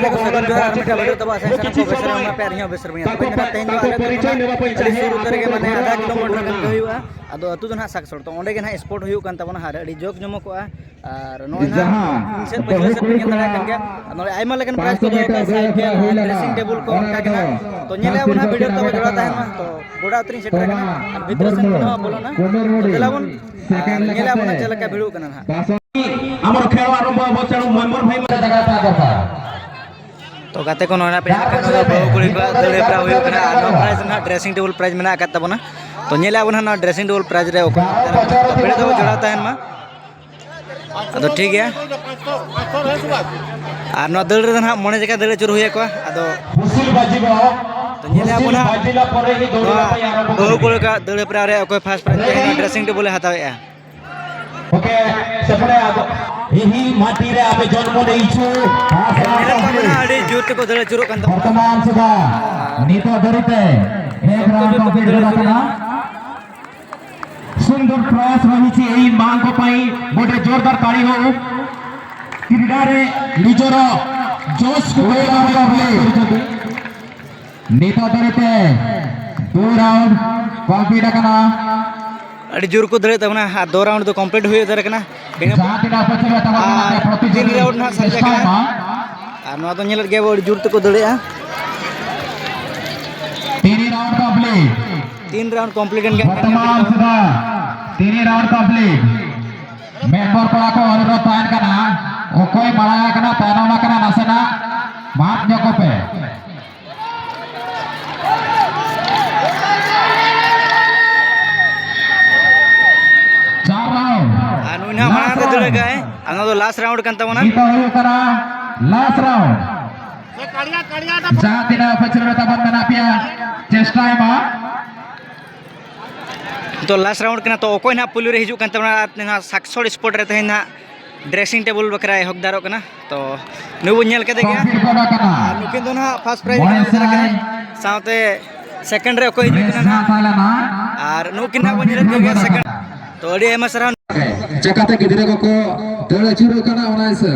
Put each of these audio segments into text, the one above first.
को सगन जो है मिठा वीडियो तब आसे सना को बेसर में पे रिया बेसर में तब ना तेन जो आले को सुर उतर के माने आधा किलोमीटर गन हुआ अदो अतु दो ना साकसोड़ तो ओंडे के ना स्पॉट हुई कान तबना हार अडी जोक जमो को और नो ना से पछले से पिन दड़ा कन के नोले आइमा लेकिन प्राइस को दो साइकिल ड्रेसिंग टेबल को उनका के ना तो नेले बना वीडियो तब जोड़ा था ना तो गोड़ा उतरी सेटर कना और भीतर से ना बोलो ना देलाबन नेले बना चला का वीडियो कना ना हमर खेल आरंभ हो चलो मोहम्मद भाई में जगह ता दरकार तो गाते को नोना पे आका नो बहु कुड़ी को दले प्रा हुई कना नो प्राइस ना ड्रेसिंग टेबल प्राइस में आका तबना तो नेले बना ना ड्रेसिंग टेबल प्राइस रे ओको बेड़े दो जोड़ाता है मा अदो ठीक है और नो दल रे ना मने जगह दले चुर हुई को अदो फुसिल बाजीबो तो नेले बना बाजीला परे ही दौड़ला पे आरंभ बहु कुड़ी का दले प्रा रे ओको फास्ट प्राइस ड्रेसिंग टेबल हतावे ओके सेपरे ही माटी रे आबे जन्म देइछु अड़ी जुत को दले चुरो कान वर्तमान सुधा नीतो दरिते एक राउंड कम्प्लीट होला कना सुंदर प्रयास रहिछि एई मांग को पई गोटे जोरदार ताली हो क्रीडा रे निजर जोश को करले नीतो दरिते दो राउंड कम्प्लीट कना अड़ी जोर को दले तबना 2 राउंड तो कंप्लीट हुई दरे कना तीन राउंड ना सर जगह और नो तो नेलत गे बड़ी जोर को दले तीन राउंड कंप्लीट गन वर्तमान सुधा 3 राउंड कंप्लीट मेंबर कोला को अनुरोध तान कना ओकोय माळा कना तानोमा कना नासेना माप जको पे ना माना तो दले गए अनो तो लास्ट राउंड कान तबना नीतो हो करा लास्ट राउंड से काड़िया जातिना पचरता तबन मनापिया चेष्टा है मा तो लास्ट राउंड कना तो ओकोय ना पुलियो रे हिजु कान तबना ना सक्सोड स्पॉट रे तहे ना ड्रेसिंग टेबल बकरा हकदारो कना तो नुबु नेल के देगा नुकिन दो ना फर्स्ट प्राइज कना साथे सेकंड रे ओकोय हिजु कना और नुकिन ना बनेर देगा सेकंड तो अड़ी एमा सरा जकाते गिदरे को दले चुरो कना ओना से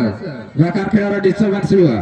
राकार खेरा डिस्टर्बेंस हुआ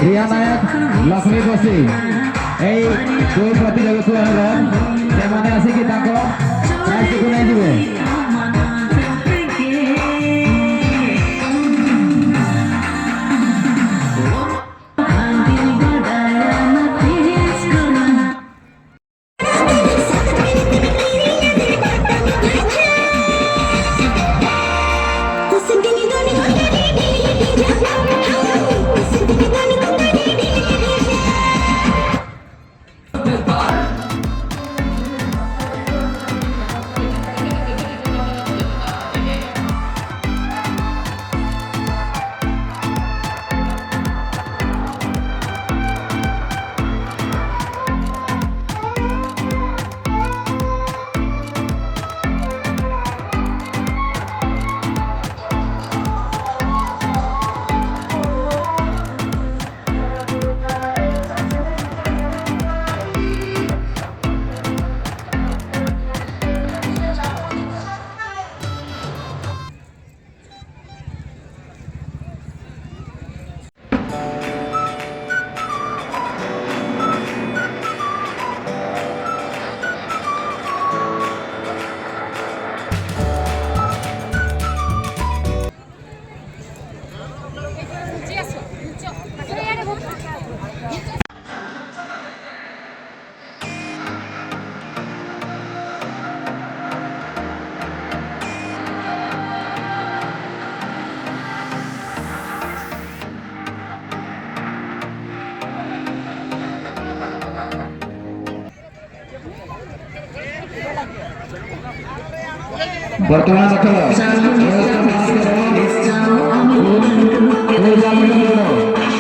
रिया नायक लक्ष्मी बसी এই দুই প্রতিযোগী অনুরোধ সেমানে আসিকি তাঙ্ক প্রাইজ କୁ ନେଇଯିବେ ବର୍ତ୍ତମାନ ଖେଳ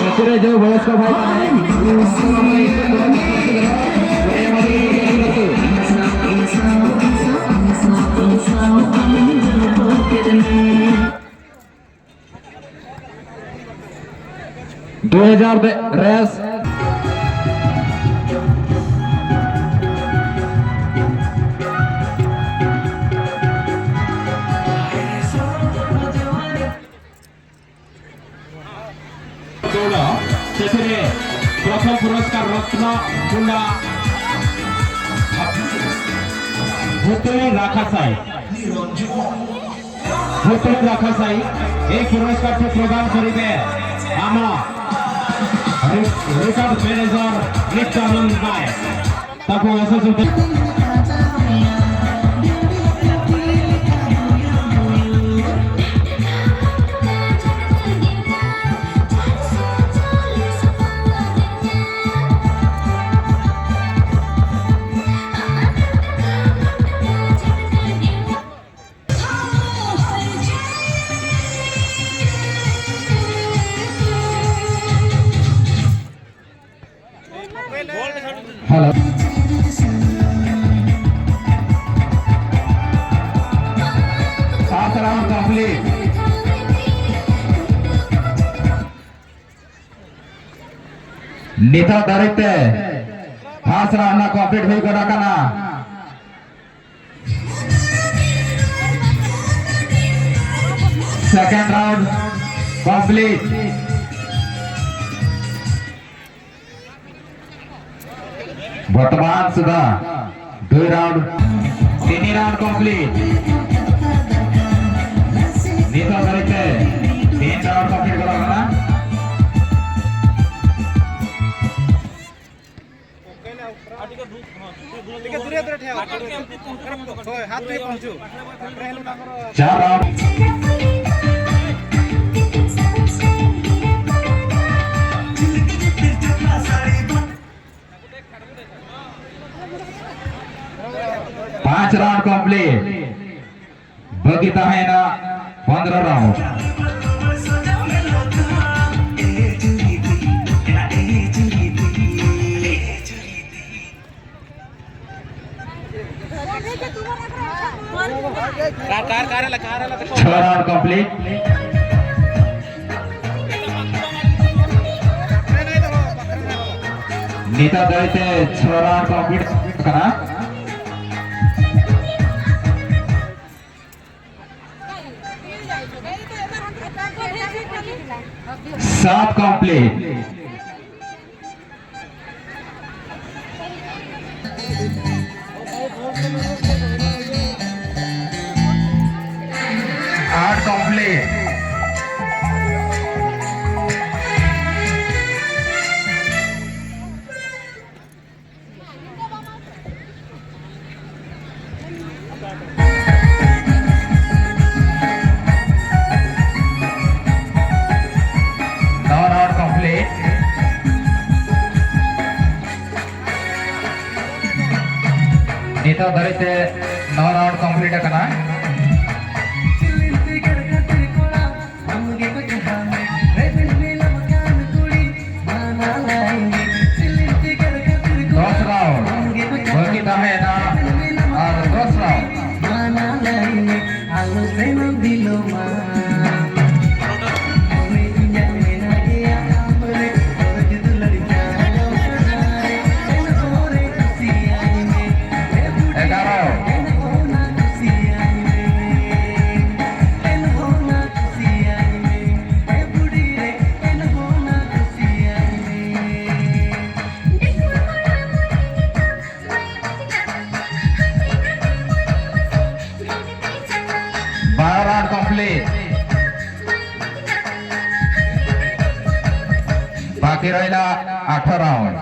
ଏଥିରେ ଯୋଉ ବୟସ୍କ भाई 2000 रेस प्रथम पुरस्कार रत्न कुंडा भूतली राखासाई এই পুরস্কারটি প্রদান করিবে আমার রেকর্ড ম্যানেজার নিত্যানন্দ নায়ক তাকে অশেষ हेलो कंप्लीट नेता दारिते फास्ट राउंड कंप्लीट हुई गड़ा कना सेकंड राउंड कंप्लीट वर्तमान सुधा 2 राउंड 3 राउंड कंप्लीट नेता दारिते 3 राउंड कंप्लीट गड़ा कना चार राउंड 5 राउंड कंप्लीट बगीता है ना 15 राउंड राउंड कंप्लीट नेता दलिते 6 राउंड कंप्लीट करना 7 कंप्लीट 8 कंप्लीट नेता धरते 9 राउंड कंप्लीट करना 10 राउंड बगीता है ना और 10 राउंड बाकी रहा 8 राउंड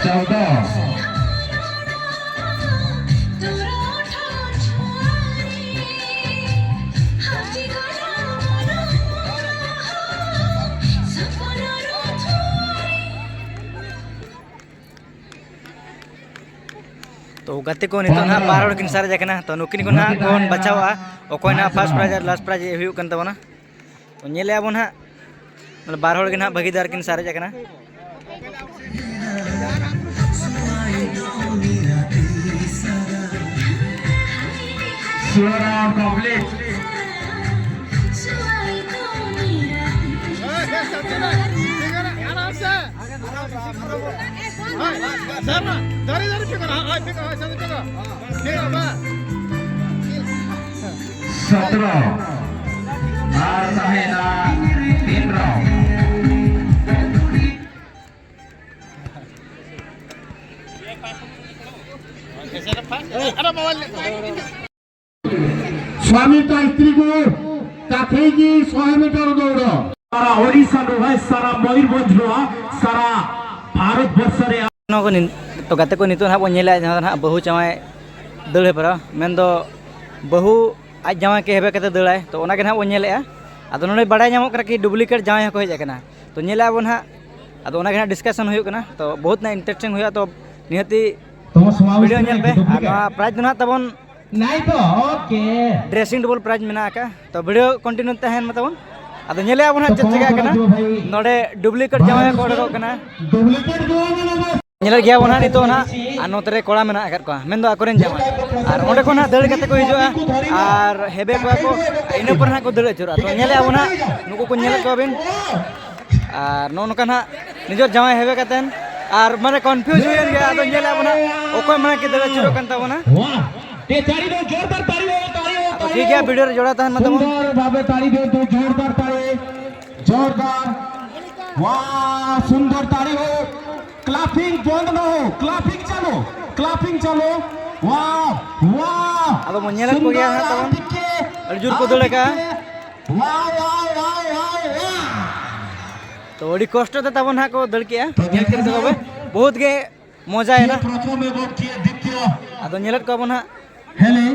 चौदह तो गाते को नितो ना बार हड़ किन सारे जकना तो नुकिन को ना कोन बचावा ओकोय ना फर्स्ट प्राइज और लास्ट प्राइज हुई कन तबना तो नेले आबो ना मतलब बार हड़ के ना भागीदार किन सारे जकना स्वामी का स्त्री को काथेगी 100 मीटर दौड़ सारा ओडिशा नुहा सारा मयूरभंज नुहा सारा भारत वर्ष रे तो गाते को नितो ना बो नेले जहां ना बहु चाय दड़ पर मेन दो बहु आज जावा के हेबे कते दड़ाय तो ओना के ना बो नेले आदो नोडे बाडाय नामो करा कि डुप्लीकेट जाय को हेज कना तो नेले आबो ना आदो ओना के ना डिस्कशन हुयो कना तो बहुत ना इंटरेस्टिंग हुया तो निहति वीडियो नेल पे आ प्राइज ना तबन नहीं तो ओके ड्रेसिंग टेबल प्राइज मेना का तो वीडियो कंटिन्यू तहन मतबन आदो नेले आबो ना चेक कना नोडे डुप्लीकेट जाय को ओडो कना डुप्लीकेट जो नेल गया बना नितो ना आ नोतरे कोड़ा मेना आकर को मेन दो आकोरेन जामा और ओंडे को ना दड़ कते को हिजुआ और हेबे को इन पर ना को दड़ चुरा तो नेले आबो ना नुको को नेल को बिन और नो नका ना निजो जामा हेबे कतेन और माने कंफ्यूज होयन गया तो नेले आबो ना ओको माने के दड़ चुरो कन ताबो ना वाह ते ताड़ी दो जोरदार ताड़ी हो ठीक है वीडियो रे जोड़ा तहन मतलब सुंदर भावे ताड़ी दो तो जोरदार ताड़ी जोरदार वाह सुंदर ताड़ी हो क्लैपिंग बंद न हो क्लैपिंग चलो वाह वाह अब मुन्नेल को गया है तब अर्जुन को दौड़े का वाह वाह वाह वाह तो ओडी कष्ट तो तब ना को दड़ के नेल के तब बहुत गे मजा है ना प्रथम एवं द्वितीय आदो नेलत को बना हेले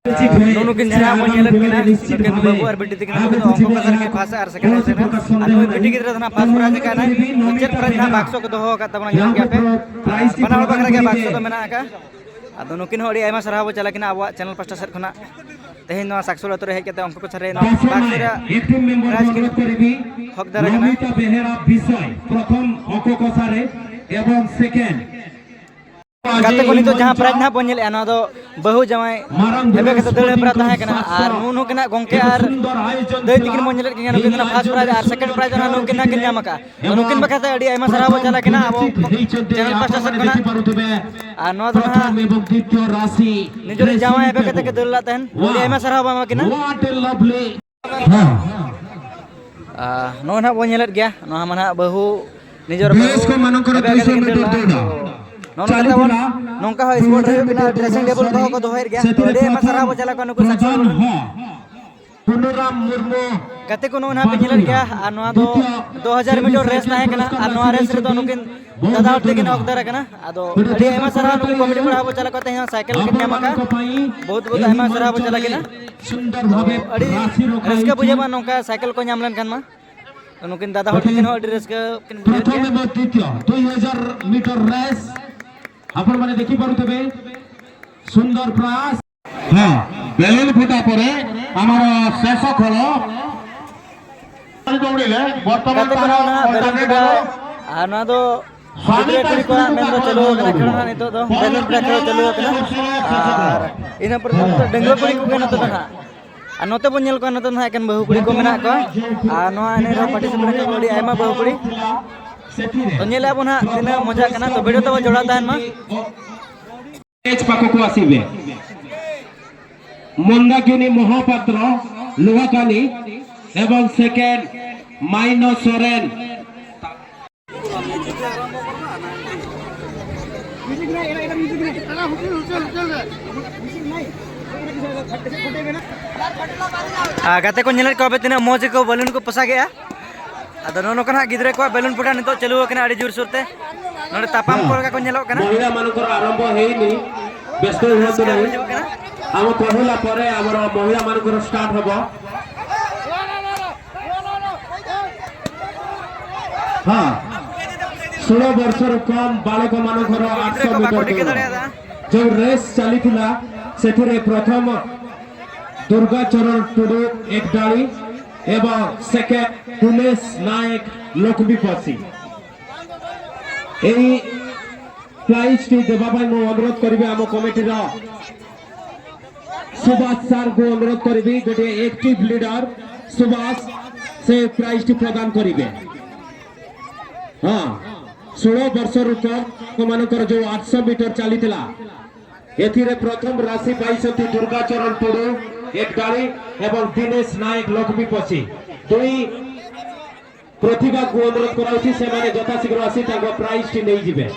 दोनों किन जना मो नेलत केना लेकिन बाबू और बेटी तकिन को अंक कसर के फास आर सेकंड से ना आनो बेटी की तरह ना फास प्राइज का ना चेक प्राइज ना बाक्सो को दोहो का तबना यहाँ क्या पे बना बकरा के बाक्सो तो मेना का आदो नुकिन होड़ी आयमा सराबो चला किना आबो चैनल पास्टा सेट खना तेहे नो साक्सुल अतरे हे केते अंक को छरे नो बाक्सरा टीम मेंबर अनुरोध करिबी हक दारा केना नमिता बेहेरा विषय प्रथम अंक कसारे एवं सेकंड गाते को नितो जहां प्राइज ना बनेल एना दो बहु जमाय हेबे कते दड़ हेबरा ताहे कना आर नुनु केना गोंके आर दई तिकिन बनेल के नु केना फर्स्ट प्राइज आर सेकंड प्राइज ना नु केना किन जामका नु किन बखते अडी आयमा सराबो चला केना अब चैनल पास्टा सेट कना आ नो दो ना एवं द्वितीय राशि निजो जमाय हेबे कते के दड़ला तहन अडी आयमा सराबो मा केना व्हाट ए लवली हां नो ना बनेल गया नो माना बहु निजोर देश को मनकर 200 मीटर दौड़ा नौका हो स्पोर्ट रे बिना ड्रेसिंग टेबल को दोहर गया तो अडे मसरा हो चला को सक्सेसफुल पुनराम मुर्मू गते को ना पिनल गया आ नोआ दो 2000 मीटर रेस ना है कना आ नोआ रेस रे तो नुकिन दादा उठते के नौकदार कना आदो अडे मसरा नु कॉमेडी पड़ा हो चला को साइकिल के नामका बहुत बहुत आयमा सरा हो चला केना सुंदर भावे अडी रस्का बुझे बा नौका साइकिल को नामलन खान मा नुकिन दादा उठते के नो अडी रस्का किन बुझे प्रथम एवं द्वितीय 2000 मीटर रेस आपण माने देखि पारुतबे सुंदर प्रयास हां बेलुन फुटा परे हमर शेष खेल दौड़िले वर्तमान आ ना दो स्वामी कुड़ी को मेन दो चलो खेलना नितो दो बेलुन प्ले खेल चलो कना और इना पर डंगरो कुड़ी को ना तो ना आ नोते बन नेल को ना तो ना एकन बहु कुड़ी को मेना को आ नोआ ने रो पार्टिसिपेट को बड़ी आयमा बहु कुड़ी तो नेले आबो ना तिना मजा कना तो वीडियो तो जोड़ा ताहन मा एच पाको को आसीबे मंदाकिनी महापात्र लोहाकानी एवं सेकेंड माइनो सोरेन गाते को नेल को बेतना मौज को बलून को पसा गया अदो नो कना गिद्रे को बेलून फुटा नितो चलु कना अडी जोर सुरते नोडे तापाम कोरका को नेलो कना महिला मानकर आरंभ हेइनी व्यस्त होतो नै हम कहला परे हमर महिला मानकर स्टार्ट हबो हां 16 वर्षर कम बालक मानकर 800 मीटर जो रेस चली से प्रथम दुर्गा चरण टुडू एक डाली एवं सेकेंड उमेश नायक लक्ष्मी पसी प्राइज टी देवाई मु अनुरोध करी आम कमिटी सुभाष सार को अनुरोध करी गोटे एक्टिव लीडर सुभाष से प्राइज टी प्रदान करेंगे। हाँ 16 वर्ष मान जो 800 मीटर चली एथिरे प्रथम राशि पाई दुर्गा चरण टुडू एक डाली एवं दिनेश नायक लक्ष्मी पसी दुई प्रतिभा को अनुरोध कराउछि से माने यथाशीघ्र आसी ताको प्राइज टी नहीं जिवे।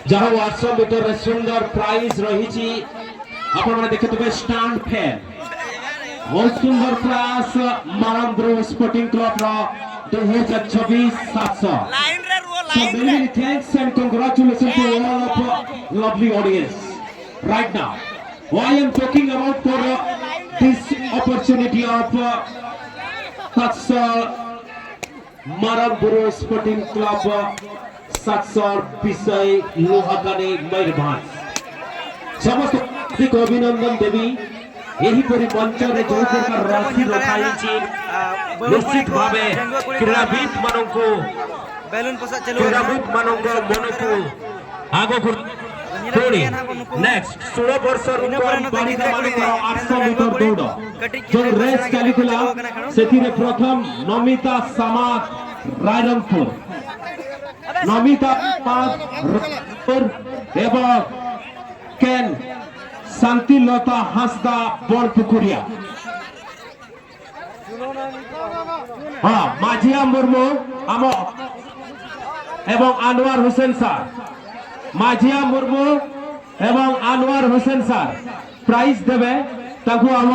जहाँ 800 मीटर सुंदर प्राइज रही आपण देखते स्टैंड फैन बहुत सुंदर प्रयास मारंब्रो sporting club 2026 700 so many thanks and congratulations to all of lovely audience right now. I am talking about for this opportunity of मारंब्रो स्पोर्टिंग क्लब 700 विषय लोहागाने मयूरभंज समस्त को अभिनंदन देवी यही परि मंच रे जो प्रकार राशि रखाई निश्चित भावे क्रीड़ाविद माननको बैलून पसा चलो क्रीड़ाविद माननको मनको आगो को तोड़ी नेक्स्ट 16 वर्ष बालिका मानक 800 मीटर दौड़ जो रेस चलीथिला सेथिरे प्रथम नमिता समाज रायरंगपुर नमिता एवं केन शांतिलता हांसदा बड़पुकुरिया हाँ माझिया मुर्मू आम एवं अनवर हुसैन सार माझिया मुर्मू एवं अनवर हुसैन सार प्राइज देवे ताकू आम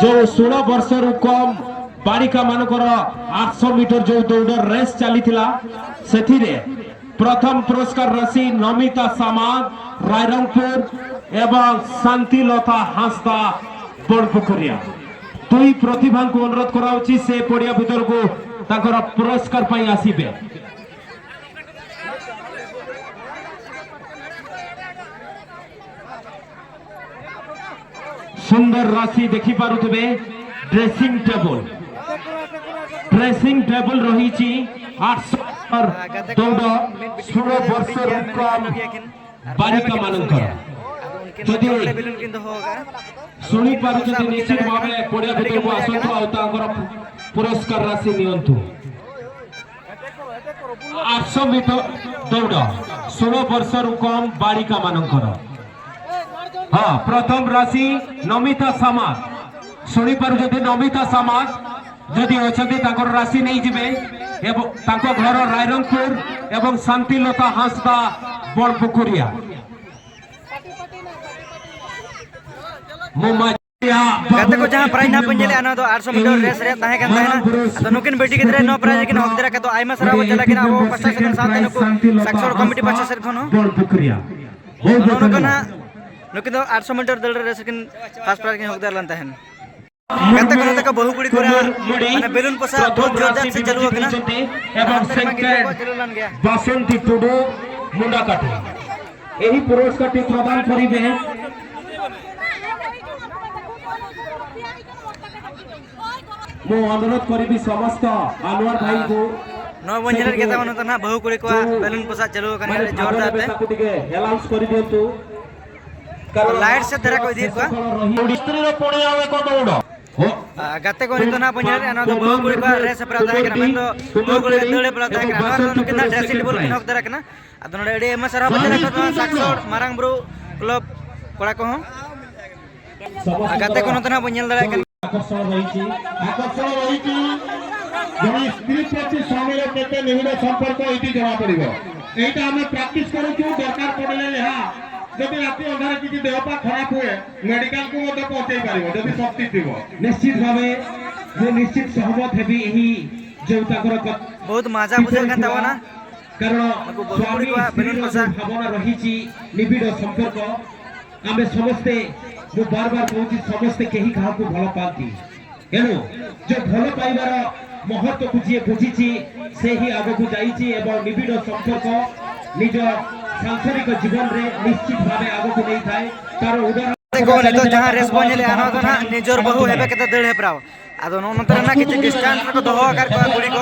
जो 16 वर्ष रु कम बालिका मानकर 800 मीटर जो दौड़ रेस चली से प्रथम पुरस्कार राशि नमिता सामाद रायरंगपुर एवं शांतिलता हांसदा बड़पुकुरिया दुई प्रतिभा को अनुरोध कराउछि से पड़िया भीतर को ताकर पुरस्कार पाई आसीबे। सुंदर राशि देखि पारुथबे ड्रेसिंग टेबल रही 800 दौड़ 16 वर्ष कम बालिका मानकर जदि शुणी पारुछथि निश्चित भावे पड़िया भीतर को आसंतु आ तांकर पुरस्कार राशि नियंतु 800 मीटर दौड़ 16 वर्ष कम बालिका मानकर हाँ प्रथम राशि नमिता समाज शुणी पारुछथि नमिता समाज जदि अछथि तांकर राशि नहीं जिवे एवं तांको घर रायरंगपुर एवं शांतिलता हांसदा बड़पुकुरिया गते को जहां प्राइज ना पंजेले आना तो 800 मीटर रेस रे ताहे kan ताहे तो नुकिन बेटी गिदरे नो प्राइज लेकिन हक दरा के तो आइमा सरा वो चला कि ना वो फर्स्ट सेकंड साथ नुको सक्सेसफुल कमिटी पाछे सर खनो बड़पुकुरिया नुकिन तो 800 मीटर दल रेस लेकिन फर्स्ट प्राइज के हक दरा लंता है गते को तक बहु गुड़ी कोरा माने बेलून पसा बहुत जोरदार से चलु हकना एवं सेकंड बसंती टुडू मुंडा काटी एही पुरस्कार टी प्रदान करिबे मो अनुरोध करी समस्त अनवर भाई को नौ बंजर के तमन तना बहु कुड़ी को बैलून पसा चलो कने जोरदार ते ताकू टिके अनाउंस करी दियंतु लाइट से धरा को दी को स्त्री रो पुणी आवे को दौड़ हो गते को नितो ना बंजर अना तो बहु कुड़ी को रेस अपराध है कना तो बहु कुड़ी दौड़े अपराध है कना तो किना ड्रेस टेबल के नक धरा कना अदन एडी एम सरा बजरा को सक्सेस मारंग ब्रो क्लब कोड़ा को गते को नितो ना बंजल धरा कना आकर्षण रही जब स्त्री प्रति स्वामी केते निहित संपर्क एटी जमा पड़िबो एटा हम प्रैक्टिस करू दरकार पड़ले यहा जब राति अंधार किसी देहपा खराब हुए मेडिकल को मत पहुंचाई पारिबो जब शक्ति थिबो निश्चित भावे जो निश्चित सहमत हेबी एही जो ताकर बहुत मजा बुझल का तवना कारण बहु स्वामी गुड़ी बेलून स्त्री पसा भावना रही निबिड़ संपर्क आमे समस्ते मु बार बार कहूँ समस्ते कहीं क्या भल पाती एणु जो भल पाइबार महत्व को जी बुझी से ही आग को जाइए निबिड़ संपर्क निज सांसारिक जीवन रे निश्चित भाव आग को नहीं थाए तार उदाहरण तो जहाँ रेस बन ना निजर बहु हेबे केते दड़ हेप्राव आदो नोनतरे ना किछि डिस्टेंस को दोहो आकार को गुड़ी को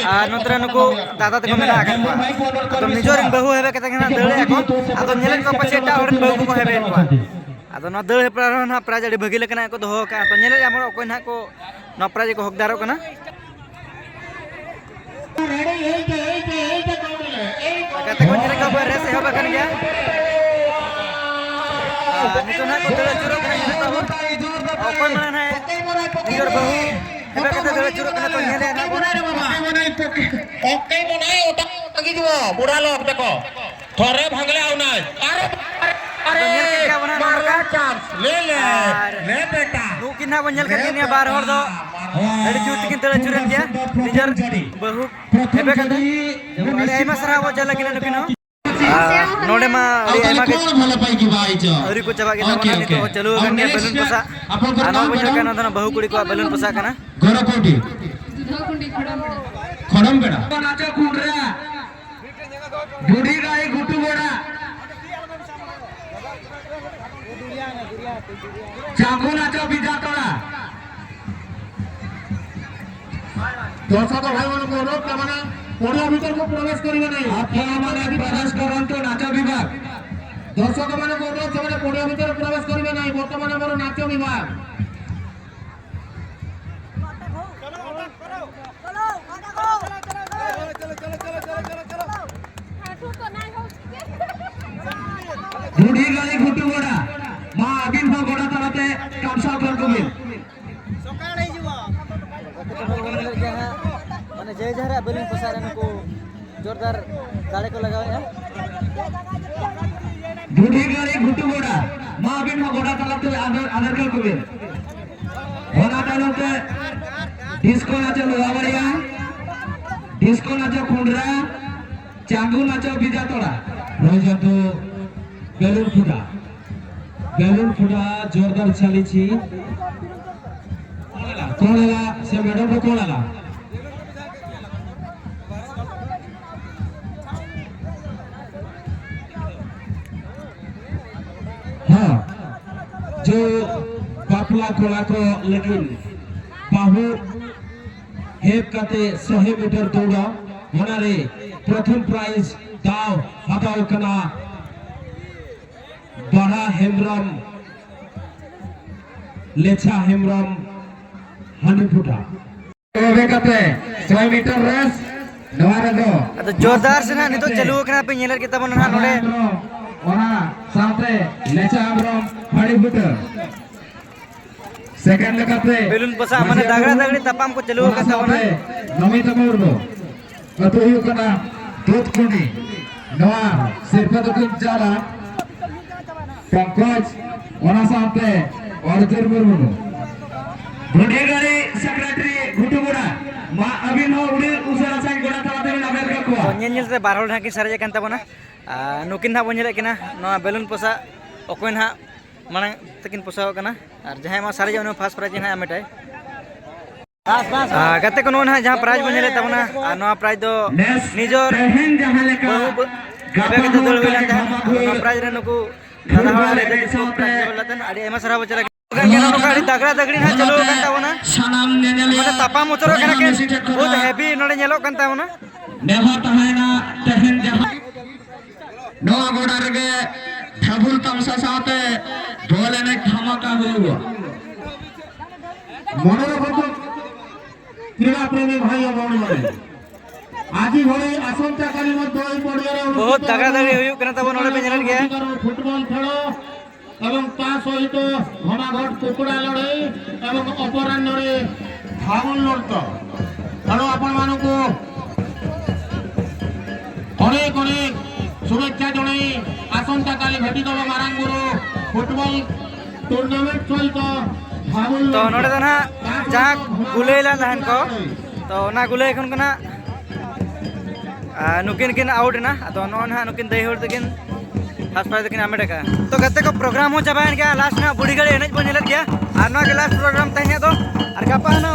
आ नोतरे नुको दादा तको मेना आकार को तो निजर बहु हेबे केते ना दड़ को आदो नेलन को पछेटा और बहु को हेबे को आदो न दड़ हेप्राव ना प्राइज अडी भगिले कना को दोहो का तो नेले हमर ओको ना को न प्राइज को हकदारो कना कते को नेले का रेस हेबे कन गया नितो ना को दड़ चुरो कना नितो ओको मन है निजर बहु हेबे केते दड़ चुरो कना तो नेले ना ओके बनाए ओटा तगी दिबो बुढ़ा लोग देखो थोरे भागले आउ ना अरे क्या बना मारका चांस ले बेटा नु किना बंजल करके ने बार हर दो अड़ी चूत किन तळे चुरन गया निजर बहु हेबे केते अरे आइमा सरा वो चला किना नुकिनो नोडे मा आइमा के भल पाई की भाई जो अरी को चबा के ना तो चलो गन्ने बेलून पसा आनो बंजल काना दना बहु कुड़ी को बेलून पसा कना घर कोटी खड़म बेड़ा नाचो कुंडरा बुढ़ी गाई गुटू गोड़ा चांगू नाचो बिजा तोड़ा दर्शक भाई मान को अनुरोध माने पड़िया भीतर को प्रवेश करिवे नहीं आपण माने प्रवेश करंतो नाच विभाग दर्शक माने को अनुरोध से पड़िया भीतर प्रवेश करिवे नहीं वर्तमान हमर नाट्य विभाग बुढ़ी गाई गुटू गोड़ा मां अगिन हो गोड़ा तराते कामसा कर कोबे माने जय जहरा बेलून पसा रे नुको जोरदार दाड़े को लगावे बुढ़ी गाई गुटू गोड़ा मां अगिन हो गोड़ा तराते आदर कर कोबे होना तराते डिस्को नाचो लोहावड़िया डिस्को नाचो खुंडरा चांगू नाचो बिजा तोड़ा रही तो बेलून फुटा जोरदार चली कौन है से मैडम को कौन है हाँ जो बापला कोला को लेकिन बाहु हेप काते 100 मीटर दौड़ा होना रे प्रथम प्राइज दाव हटाओ कना बड़ा हेमरम लेछा हेमरम हानि फुटा ओबे कते 100 मीटर रेस नवारे दो तो जोरदार से ना नितो चलु कना पे नेलर के तबन ना नोडे ओना साथे लेछा हेमरम हानि फुटा सेकंड कते बेलून पसा माने दागड़ा दागड़ी तपाम को चलु का तबन नमित मोरदो तो ही कना दूध कुनी नवा सिर्फ तो कुछ जाला पंकज ओना साथे अर्जुन मुर्मू बुढ़ी गाड़ी सेक्रेटरी घुटुगुड़ा मा अभिनव उड़ी उसरा संग गोड़ा तलाते में नगर का को नेल नेल ते बारहोल ढाकी सारे कान तबना नुकिन ना बंजले किना नवा बेलून पसा ओकोय ना माने तकिन पसाव कना और जहां मा सारे जनो फर्स्ट प्राइज ना अमेटाय कते को ना जहां प्राइज बंजले तबना नवा प्राइज दो निजोर तहन जहां लेका हेबे के दल होइला ता नवा प्राइज रे नुको दादा वाले दे प्राइज बोलतन अडी एमा सरा बचरा केना नो गाड़ी दागड़ा दगड़ी ना चलो कान तबना सनाम नेनेले माने तपा मोचरो केना के बहुत हेवी नडे नेलो कान तबना नेहा तहना तहन जहां नवा गोड़ा रे ठाबुल तमसा साथे ढोले ने धमाका हुआ मनोरम क्रीड़ा प्रेमी भाई और बहन माने आजी भले आसंता काली मध्य এই পড়িয়ারে बहुत दागड़ा दगड़ी हुई केना तब नडे पे नेल गया फुटबॉल खेल এবং তা সহিত ঘনাঘট কুকুড়া লড়াই এবং অপরাহ্নরে ভাঙন লড়ত তেণু আপন মানুষ অনেক অনেক শুভেচ্ছা জনাই আসন্তা কালি ভেটিদেব মারাঙ্গুরু ফুটবল टूर्नामेंट सहित भागन तो नोडे दना जहां गुलेला दहन को तो ना गुले एखन कना नुकिन किन आउट ना अदो नॉन हा नुकिन दही होड़ तकिन फर्स्ट प्राइज तकिन आमेट का तो गते को प्रोग्राम हो चाबायन क्या लास्ट ना बुढ़ी गड़ी एनज बन नेलत गया आर नो के लास्ट प्रोग्राम तहने दो आर गपा ना